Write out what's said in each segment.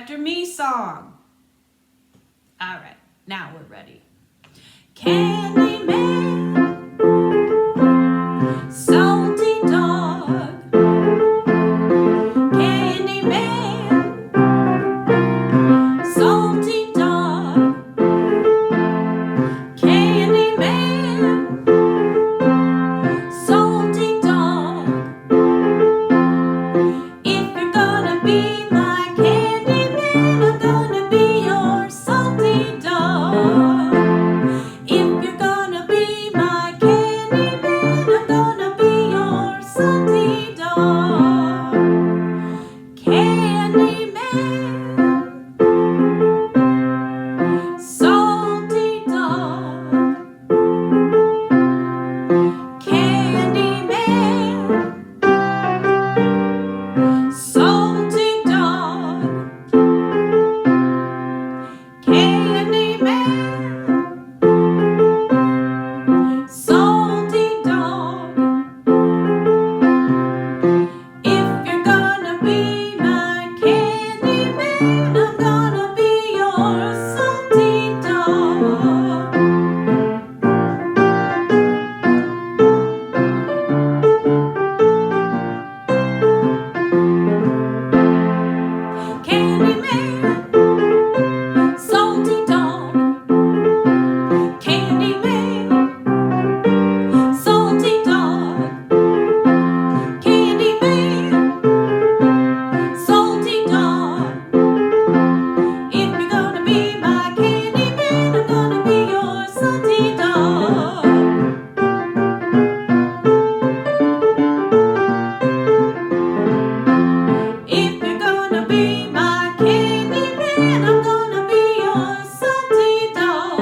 after me song. All right, now we're ready. Candyman, salty dog. Candyman, salty dog. Candyman, salty dog. If you're gonna be my Candyman, I'm gonna be your salty dog. If you're gonna be my Candyman, I'm gonna be your salty dog. Candyman, salty dog. Candyman, salty dog. Candyman, salty dog. If you're gonna be my Candyman, I'm gonna be your salty dog. Candyman, salty dog. Candyman, salty dog. Candyman, salty dog. If you're gonna be my Candyman, I'm gonna be your salty dog. If you're gonna be my Candyman, I'm gonna be your salty dog.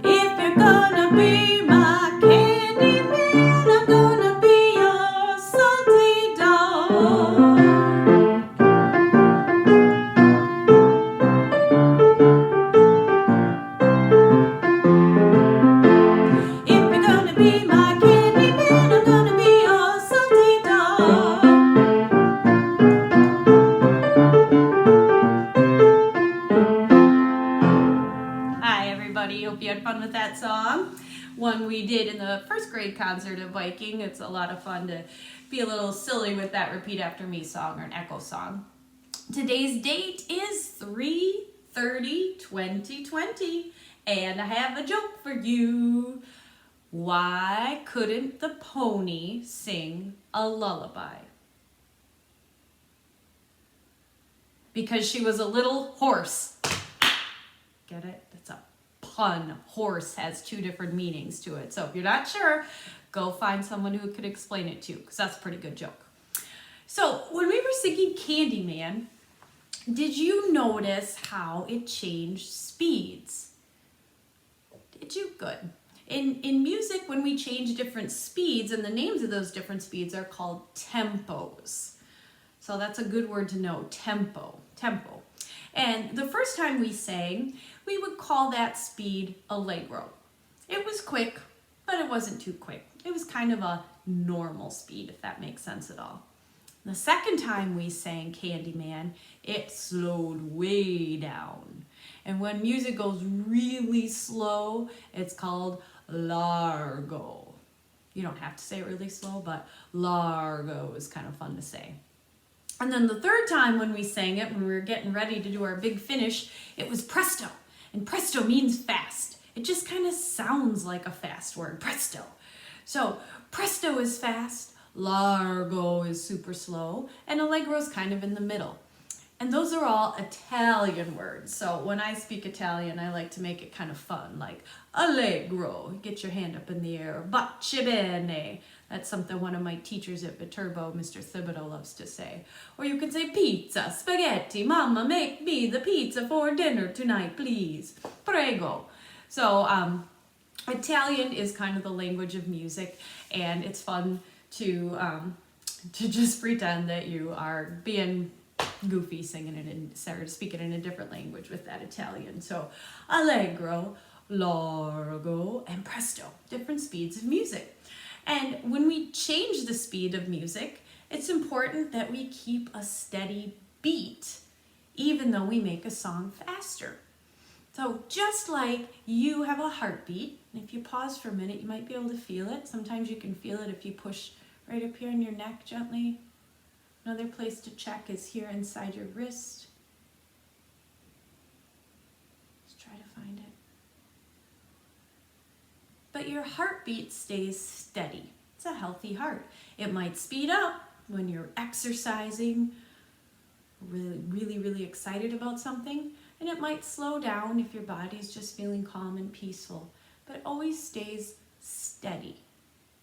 If you're gonna be my Candyman, I'm gonna be your salty dog. If you're gonna be my Candyman, I'm gonna be your salty dog. Hi everybody, hope you had fun with that song. One we did in the first grade concert at Viking. It's a lot of fun to be a little silly with that repeat after me song or an echo song. Today's date is 3/30/2020 and I have a joke for you. Why couldn't the pony sing a lullaby? Because she was a little horse. Get it? That's a pun. Horse has two different meanings to it. So if you're not sure, go find someone who could explain it to you, because that's a pretty good joke. So when we were singing Candyman, did you notice how it changed speeds? Did you? Good. In music, when we change different speeds, and the names of those different speeds are called tempos. So that's a good word to know, tempo. And the first time we sang, we would call that speed allegro. It was quick, but it wasn't too quick. It was kind of a normal speed, if that makes sense at all. The second time we sang Candyman, it slowed way down. And when music goes really slow, it's called largo. You don't have to say it really slow, but largo is kind of fun to say. And then the third time when we sang it, when we were getting ready to do our big finish, it was presto. And presto means fast. It just kind of sounds like a fast word, presto. So presto is fast, largo is super slow, and allegro is kind of in the middle. And those are all Italian words. So when I speak Italian, I like to make it kind of fun, like allegro, get your hand up in the air, baci bene. That's something one of my teachers at Viterbo, Mr. Thibodeau, loves to say. Or you can say pizza, spaghetti, mama, make me the pizza for dinner tonight, please. Prego. So Italian is kind of the language of music, and it's fun to just pretend that you are being goofy singing it and speaking in a different language with that Italian. So allegro largo, and presto, different speeds of music. And when we change the speed of music, it's important that we keep a steady beat, even though we make a song faster. So just like you have a heartbeat, and if you pause for a minute, you might be able to feel it. Sometimes you can feel it if you push right up here in your neck gently. Another place to check is here inside your wrist. Just try to find it. But your heartbeat stays steady. It's a healthy heart. It might speed up when you're exercising, really excited about something, and it might slow down if your body's just feeling calm and peaceful, but it always stays steady.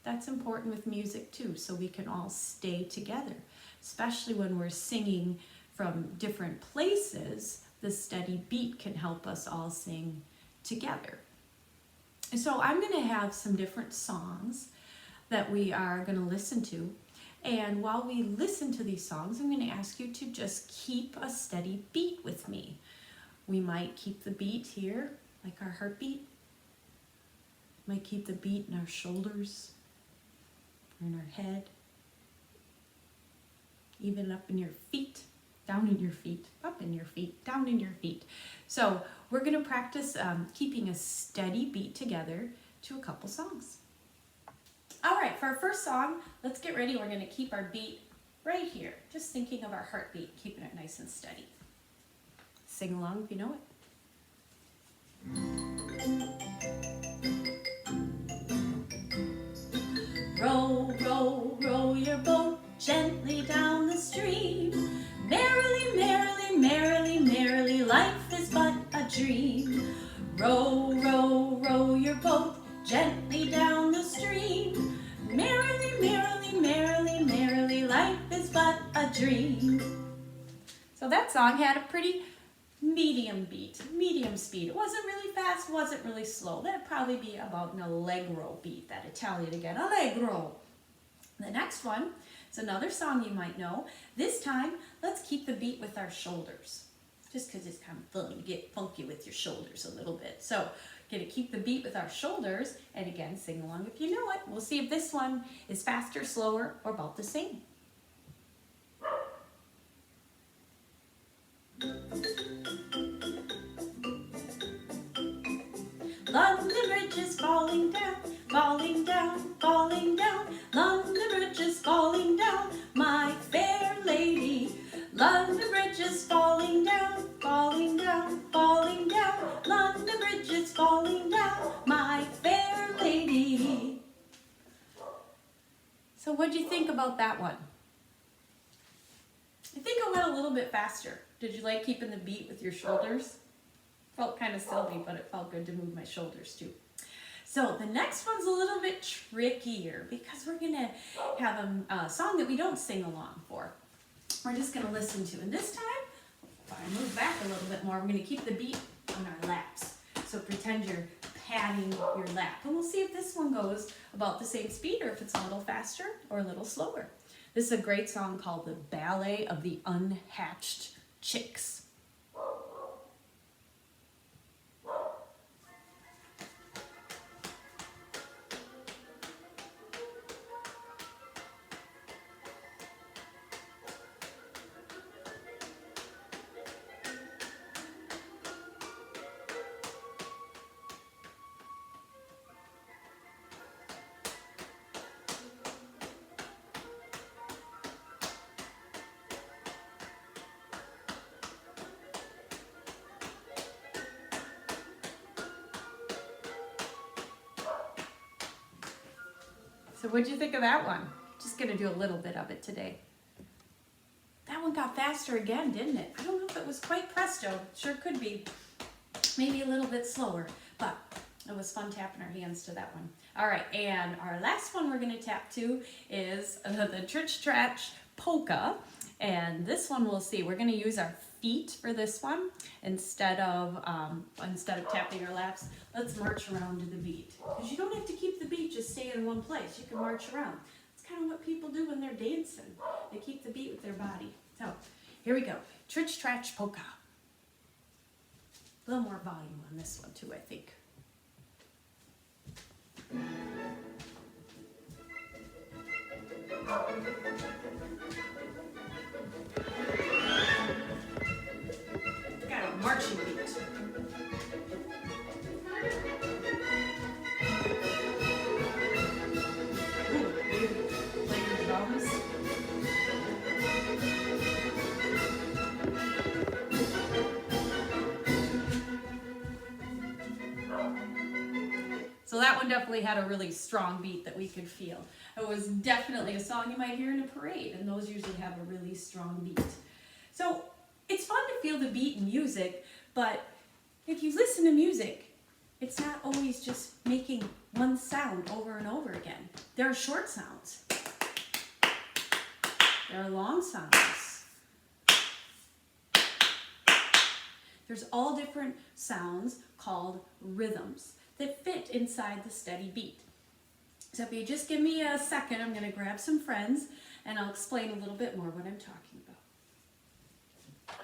That's important with music too, so we can all stay together, especially when we're singing from different places. The steady beat can help us all sing together. So I'm going to have some different songs that we are going to listen to. And while we listen to these songs, I'm going to ask you to just keep a steady beat with me. We might keep the beat here, like our heartbeat. Might keep the beat in our shoulders, or in our head, even up in your feet, down in your feet, up in your feet, down in your feet. So we're going to practice keeping a steady beat together to a couple songs. All right, for our first song, let's get ready. We're going to keep our beat right here, just thinking of our heartbeat, keeping it nice and steady. Sing along if you know it. Row, row, row your boat gently down the stream. Merrily, merrily, merrily, merrily, life is but a dream. Row, row, row your boat gently down the stream. Merrily, merrily, merrily, merrily, life is but a dream. So that song had a pretty medium beat, medium speed. It wasn't really fast, wasn't really slow. That'd probably be about an allegro beat, that Italian again, allegro. The next one is another song you might know. This time, let's keep the beat with our shoulders, just because it's kind of fun to get funky with your shoulders a little bit. So, gonna keep the beat with our shoulders, and again, sing along if you know it. We'll see if this one is faster, slower, or about the same. London Bridge is falling down, falling down, falling down. London Bridge is falling down, my fair lady. London Bridge is falling down, falling down, falling down. London Bridge is falling down, my fair lady. So what'd you think about that one? I think it went a little bit faster. Did you like keeping the beat with your shoulders? Felt kind of silly, but it felt good to move my shoulders too. So the next one's a little bit trickier because we're gonna have a song that we don't sing along for. We're just gonna listen to. And this time, if I move back a little bit more, we're gonna keep the beat on our laps. So pretend you're patting your lap. And we'll see if this one goes about the same speed or if it's a little faster or a little slower. This is a great song called The Ballet of the Unhatched Chicks. So what'd you think of that one? Just gonna do a little bit of it today. That one got faster again, didn't it? I don't know if it was quite presto. Sure could be. Maybe a little bit slower, but it was fun tapping our hands to that one. All right, and our last one we're gonna tap to is the Tritch Tratch Polka. And this one we'll see. We're gonna use our feet for this one instead of tapping our laps. Let's march around to the beat. Because you don't have to keep the beat just stay in one place. You can march around. It's kind of what people do when they're dancing. They keep the beat with their body. So here we go. Tritch Tratch Polka. A little more volume on this one too, I think. Got a marching beat. Ooh, play your drums. So that one definitely had a really strong beat that we could feel. It was definitely a song you might hear in a parade, and those usually have a really strong beat. So it's fun to feel the beat in music, but if you listen to music, it's not always just making one sound over and over again. There are short sounds. There are long sounds. There's all different sounds called rhythms that fit inside the steady beat. So if you just give me a second, I'm going to grab some friends and I'll explain a little bit more what I'm talking about.